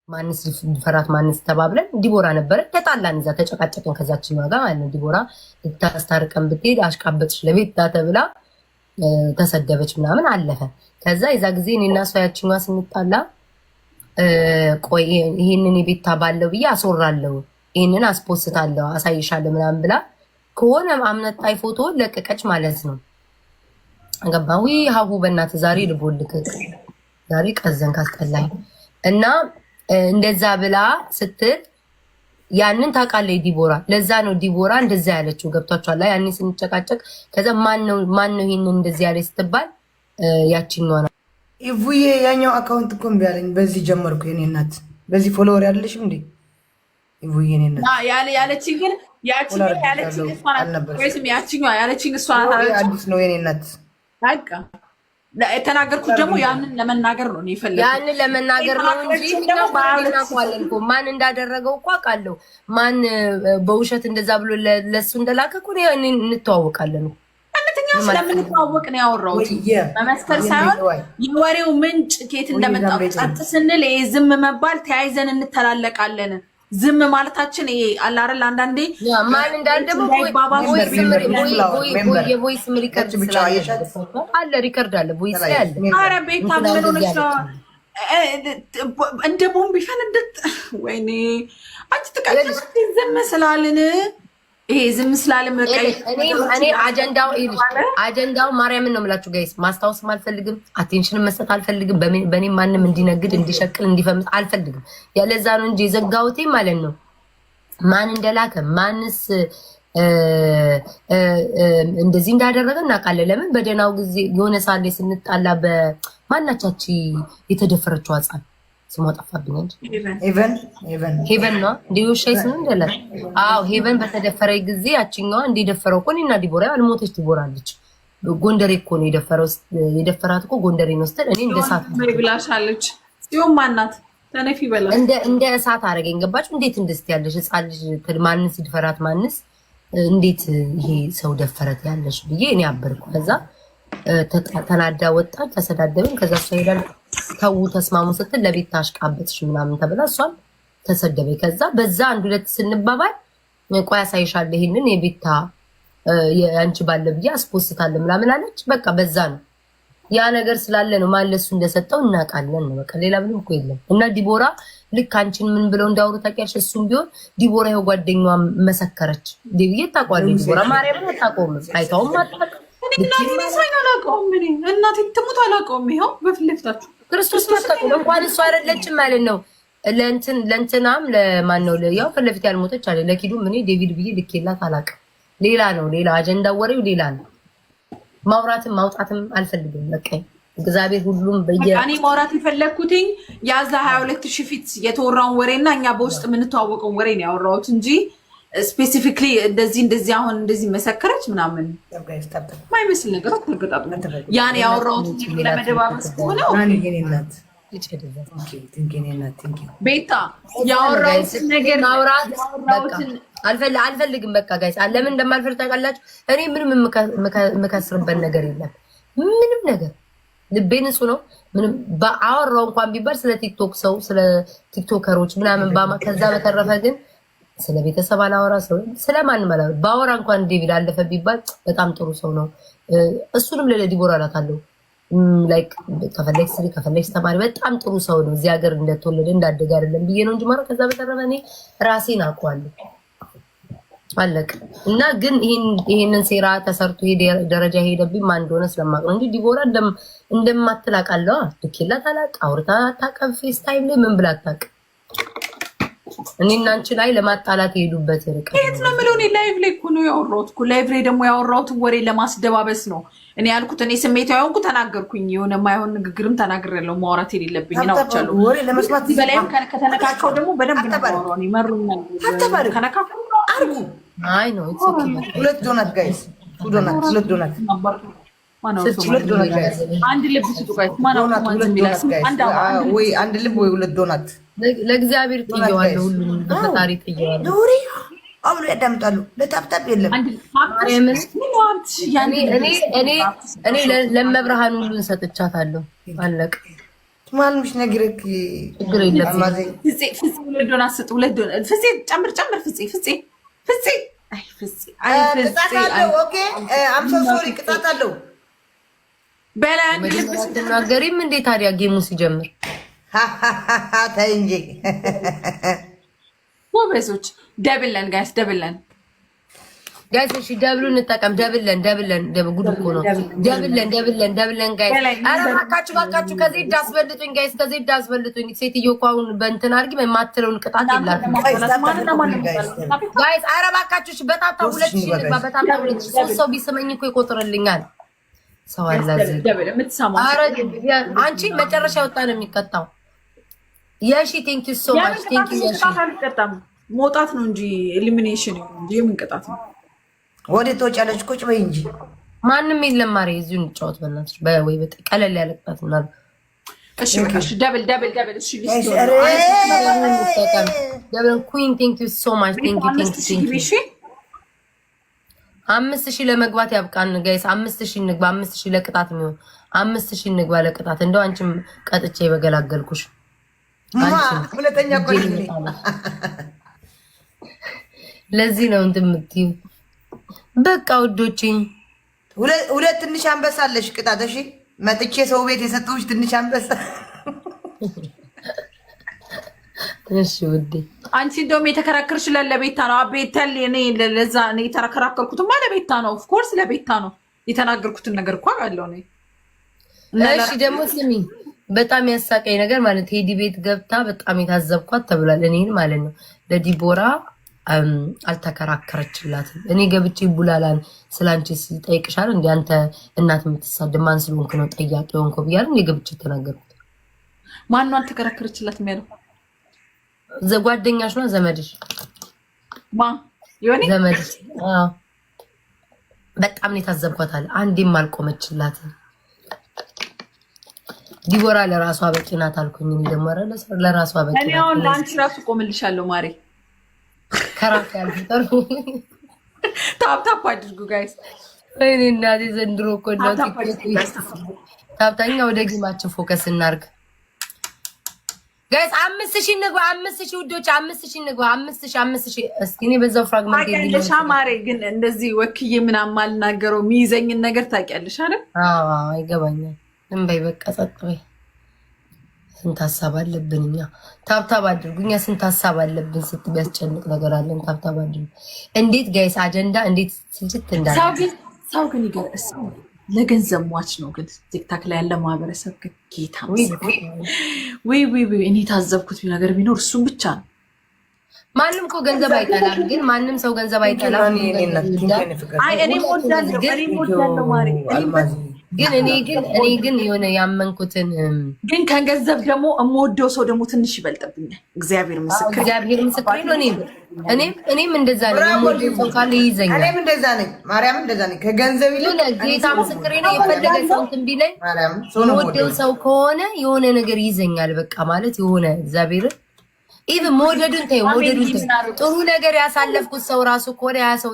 ማንስ ፈራት ማንስ ተባብለን ዲቦራ ነበረ ተጣላን እዛ ተጨቃጨቀን ከዛችን ጋር ማለት ነው ዲቦራ ልታስታርቀን ብትሄድ አሽቃበጥሽ ለቤት ተብላ ተሰደበች ምናምን አለፈ ከዛ የዛ ጊዜ እኔና እሷ ያቺኛዋ ስንጣላ ቆይ ይሄንን የቤታ ባለው ብዬ አስወራለሁ ይሄንን አስፖስታለሁ አሳይሻለሁ ምናምን ብላ ከሆነ አምነጣይ ፎቶ ለቀቀች ማለት ነው ገባዊ ሀቡ በእናት ዛሬ ልቦልክ ዛሬ ቀዘን ካስጠላኝ እና እንደዛ ብላ ስትል ያንን ታውቃለች ዲቦራ ለዛ ነው ዲቦራ እንደዛ ያለችው ገብቷችኋል ላይ ያኔ ስንጨቃጨቅ ከዛ ማን ነው ይሄንን እንደዚህ ያለ ስትባል ያቺኛው ነው ኢቭዬ ያኛው አካውንት እኮ እምቢ አለኝ በዚህ ጀመርኩ የኔ እናት በዚህ ፎሎወር ያለሽም እንዴ ኢቭዬ የኔ እናት ያለችኝ ግን ያለችኝ እሷ ናት ወይስ ያለችኝ እሷ ናት አዲስ ነው የኔ እናት በቃ የተናገርኩት ደግሞ ያንን ለመናገር ነው የፈለኩት ያንን ለመናገር ነው እንጂ ነው ባልናቋለን እኮ ማን እንዳደረገው እኮ አውቃለሁ ማን በውሸት እንደዛ ብሎ ለሱ እንደላከ እኮ እንተዋወቃለን አንተኛ ስለምንተዋወቅ ነው ያወራሁት መመስከር ሳይሆን የወሬው ምንጭ ከየት እንደመጣው ጸጥ ስንል ዝም መባል ተያይዘን እንተላለቃለን ዝም ማለታችን ይሄ አላረል አንዳንዴ ማን እንዳልደም የቮይስ ሪከርድ አለ ሪከርድ አለ ቮይስ አለ ኧረ ቤታ ምን ሆነሽ ነው እንደ ቦምብ ይፈነድጥ ወይኔ አንቺ ተቀጥተሽ ዝም ስላልን ይሄ ዝም ስላልን መቀይ እኔ አጀንዳው ማርያምን ነው የምላችሁ ጋይስ ማስታወስም አልፈልግም አቴንሽን መስጠት አልፈልግም በኔ ማንም እንዲነግድ እንዲሸቅል እንዲፈምስ አልፈልግም ያለዛ ነው እንጂ ዘጋውቴ ማለት ነው ማን እንደላከ ማንስ እንደዚህ እንዳደረገ እናውቃለን ለምን በደናው ጊዜ የሆነ ሳለ ስንጣላ በማናቻቺ የተደፈረችው አጻን ስሟ ጠፋብኝ እንጂ ሄቨን ነው ዲዩሼስ ነው እንደለ አው ሄቨን በተደፈረ ጊዜ ያቺኛዋ እንደደፈረው እኮ እኔና ዲቦራ አልሞተች ዲቦራለች ጎንደሬ እኮ ነው የደፈራት እኮ ጎንደሬ ነው ስትል እኔ እንደ እሳት ብላሻለች ሲሆን ማናት ተነፊ በላ እንደ እሳት አረገኝ ገባችሁ እንዴት እንደስት ያለሽ ህፃን ልጅ ማንስ ይድፈራት ማንስ እንዴት ይሄ ሰው ደፈረት ያለሽ ብዬ እኔ አበርኩ ከዛ ተናዳ ወጣች ተሰዳደብን ከዛ እሷ ሄዳል ተው ተስማሙ ስትል ለቤት ታሽቃበጥሽ ምናምን ተብላ እሷም ተሰደበኝ ከዛ በዛ አንድ ሁለት ስንባባል ቆይ አሳይሻለሁ ይሄንን የቤታ ያንቺ ባለ ብዬ አስፖስታለሁ ምናምን አለች በቃ በዛ ነው ያ ነገር ስላለ ነው ማለሱ እንደሰጠው እናውቃለን ነው በቃ ሌላ ምንም እኮ የለም እና ዲቦራ ልክ አንቺን ምን ብለው እንዳወሩ ታውቂያለሽ እሱም ቢሆን ዲቦራ ይኸው ጓደኛዋ መሰከረች ዲብዬ ታውቃለች ዲቦራ ማርያምን አታውቀውም አይታውም አታውቅም እናቴ ትሙት አላውቀውም ይኸው በፊት ለፊታችሁ ክርስቶስ ተጠቅሞ እንኳን እሱ አይደለችም ማለት ነው ለእንትናም ለማን ነው ያው ፊት ለፊት ያልሞተች አለ ለኪዱ ምን ዴቪድ ብዬ ልኬላት አላውቅም ሌላ ነው ሌላ አጀንዳ ወሬው ሌላ ነው ማውራትም ማውጣትም አልፈልግም በቃ እግዚአብሔር ሁሉም እኔ ማውራት የፈለኩትኝ ያዛ 22000 ፊት የተወራውን ወሬና እኛ በውስጥ የምንተዋወቀው ወሬ ነው ያወራሁት እንጂ ስፔሲፊክሊ እንደዚህ አሁን እንደዚህ መሰከረች ምናምን ማይመስል ነገር አትገጣጥም ያን ያወራሁት ለመደባበስ ሆነ ቤታ ያወራሁት ነገር ማውራት አልፈልግም በቃ ጋይስ ለምን እንደማልፈልግ ታውቃላችሁ እኔ ምንም የምከስርበት ነገር የለም ምንም ነገር ልቤ ንጹህ ነው ምንም ባወራው እንኳን ቢባል ስለ ቲክቶክ ሰው ስለ ቲክቶከሮች ምናምን ከዛ በተረፈ ግን ስለ ቤተሰብ አላወራ ሰው ስለማንም አላወራ ባወራ እንኳን ዴቪድ አለፈ ቢባል በጣም ጥሩ ሰው ነው እሱንም ለዲቦራ አላታለሁ ላይክ ከፈለክስ ተማሪ በጣም ጥሩ ሰው ነው እዚህ ሀገር እንደተወለደ እንዳደገ አይደለም ብዬ ነው እንጂ ማለት ከዛ በተረፈ እኔ ራሴን አውቀዋለሁ አለቅ እና ግን ይሄንን ሴራ ተሰርቶ ደረጃ ሄደብኝ ማን እንደሆነ ስለማቅ ነው እንጂ ዲቦራ እንደማትላቃለዋ ልኬላት አላቅ አውርታ አታውቅም ፌስ ታይም ላይ ምን ብላ አታውቅም እኔና አንቺ ላይ ለማጣላት ይሄዱበት ይርቀ የት ነው የምለው እኔ ላይቭ ላይ እኮ ነው ያወራሁት እኮ ላይቭ ላይ ደግሞ ያወራሁት ወሬ ለማስደባበስ ነው እኔ ያልኩት እኔ ስሜታዊ ሆንኩ ተናገርኩኝ የሆነ ማይሆን ንግግርም ተናግሬያለሁ ማውራት የሌለብኝ ነው አቻለሁ ወሬ ለመስማት በላይም ከተነካከው ደግሞ በደንብ ነው ያወራው እኔ መሩኛል ከነካከው አርጉ አይ ነው ሁለት ዶናት ጋይስ ሁለት ዶናት አንድ ልብ ስጡ ጋይስ ማን ነው ወይ አንድ ልብ ወይ ሁለት ዶናት ለእግዚአብሔር ጥየዋለሁ ሁሉንም በፈጣሪ ጥየዋለሁ ዶሪ አብሎ ያዳምጣሉ ለታፕታፕ የለም እኔ ለመብርሃን ሁሉን ሰጥቻታለሁ አለቀ ማልምሽ ነግረክ ችግር የለም። ፍፄ ሁለት ዶናት ስጥ። ሁለት ዶናት ፍፄ ጨምር ፍፄ አይ ፍፄ ቅጣት አለው። ኦኬ አም ሶ ሶሪ ቅጣት አለው። በላን ተናገሪም እንዴ ታዲያ ጌሙ ሲጀምር ታይ እንጂ ወበሶች ደብለን ጋይስ ደብለን እሺ ደብሉ እንጠቀም። ደብለን ጉድ እኮ ነው። ደብለን ጋይስ። ኧረ እባካችሁ ከዚህ ዳስበልጡኝ ጋይስ፣ ከዚህ ዳስበልጡኝ። ሴትዮ እኮ አሁን በእንትን አድርጊ የማትለውን ቅጣት የላትም ጋይስ። ኧረ እባካችሁ እሺ። በታታ 2000 ልግባ። በታታ 2000 ሶስት ሰው ቢስመኝ እኮ ይቆጥርልኛል። ሰው አላዘ ኧረ አንቺ መጨረሻ ወጣ ነው የሚቀጣው። የሺ ቴንክ ዩ ሶ ማች ቴንክ ዩ የሺ። መውጣት ነው እንጂ ኤሊሚኔሽን ነው እንጂ ምን ቅጣት ነው? ወደ ተወጫለች ቁጭ በይ እንጂ ማንም የለም። ማሪ እዚሁ እንጫወት በእናትሽ። በወይ በቃ ቀለል ያለ ቅጣት እና እሺ በቃ እሺ። ደብል እሺ ደብል ኩዊን ቴንክ ዩ ሶ ማች ቴንክ ዩ 5000 ለመግባት ያብቃን ጋይስ። 5000 እንግባ። 5000 ለቅጣት የሚሆን 5000 እንግባ ለቅጣት። እንደው አንቺም ቀጥቼ በገላገልኩሽ። ሁለተኛ ቆይ ለዚህ ነው እንትን የምትይው። በቃ ውዶችኝ ሁለት ትንሽ አንበሳ አለሽ ቅጣት። እሺ መጥቼ ሰው ቤት የሰጠሁሽ ትንሽ አንበሳ። እሺ ውዴ አንቺ እንደውም የተከራከርሽ ለቤታ ነው። አቤታል እኔ ለዛ እኔ የተከራከርኩትማ ለቤታ ነው። ኦፍ ኮርስ ለቤታ ነው የተናገርኩትን ነገር እኮ አለው ነው። እሺ ደግሞ ስሚ በጣም ያሳቀኝ ነገር ማለት ሄዲ ቤት ገብታ በጣም የታዘብኳት ተብሏል። እኔን ማለት ነው ለዲቦራ አልተከራከረችላትም። እኔ ገብቼ ቡላላን ስላንቺ ሲጠይቅሻል እንደ አንተ እናት የምትሳደብ ማን ስለሆንክ ነው ጠያቂ ሆንኩ ብያለሁ። እኔ ገብቼ ተናገርኩት። ማን ነው አልተከራከረችላትም ያለው? ጓደኛሽ ነው ዘመድሽ? ይሆኔ ዘመድሽ? አዎ በጣም ነው የታዘብኳታል። አንዴም አልቆመችላትም። ዲቦራ ለራሷ በቂ ናት አልኩኝ። እኔ ደግሞ ለራሷ በቂ ናት። እኔ አሁን ለአንቺ ራሱ ቆምልሻለሁ ማሬ። ከራስ ያልፈጠሩ ታፕ አድርጉ ጋይስ። እኔ እናቴ ዘንድሮ እኮ ነው ታፕታኛ። ወደ ጌማችን ፎከስ እናርግ ጋይስ። 5000 እንግባ። 5000 ውዶች 5000 እንግባ። 5000 እስኪ እኔ በዛው ፍራግመንት ታውቂያለሽ ማሬ። ግን እንደዚህ ወክዬ ምናምን አልናገረው የሚይዘኝን ነገር ታውቂያለሽ አይደል? አዎ አይገባኛል። እንበይ በቃ ጸጥ በይ። ስንት ሀሳብ አለብን እኛ። ታብታብ አድርጉ። እኛ ስንት ሀሳብ አለብን። ስትቢያስጨንቅ ነገር አለን። ታብታብ አድርጉ። እንዴት ጋይስ አጀንዳ እንዴት ስልችት እንዳለ ሰው ግን ይገርስ ለገንዘብ ሟች ነው። ግን ቲክታክ ላይ ያለ ማህበረሰብ ግን ጌታ ወይ እኔ ታዘብኩት ነገር ቢኖር እሱም ብቻ ነው። ማንም እኮ ገንዘብ አይጠላም። ግን ማንም ሰው ገንዘብ አይጠላም። እኔ ሞዳለው ማሪ ግን እኔ ግን የሆነ ያመንኩትን ግን ከገንዘብ ደግሞ የምወደው ሰው ደግሞ ትንሽ ይበልጥብኛል። እግዚአብሔር ምስክር ነው። እኔም እንደዛ ነኝ። የምወደው ሰው ካለ ይይዘኛል። እኔም እንደዛ ነኝ። ማርያም እንደዛ ነኝ። ከገንዘብ ይልቅ ጌታ ምስክሬ ነው። የፈለገ ሰው እንትን ቢለኝ የምወደው ሰው ከሆነ የሆነ ነገር ይይዘኛል። በቃ ማለት የሆነ እግዚአብሔር ኢቭን መውደዱን ተይው፣ ጥሩ ነገር ያሳለፍኩት ሰው ራሱ ከሆነ ያ ሰው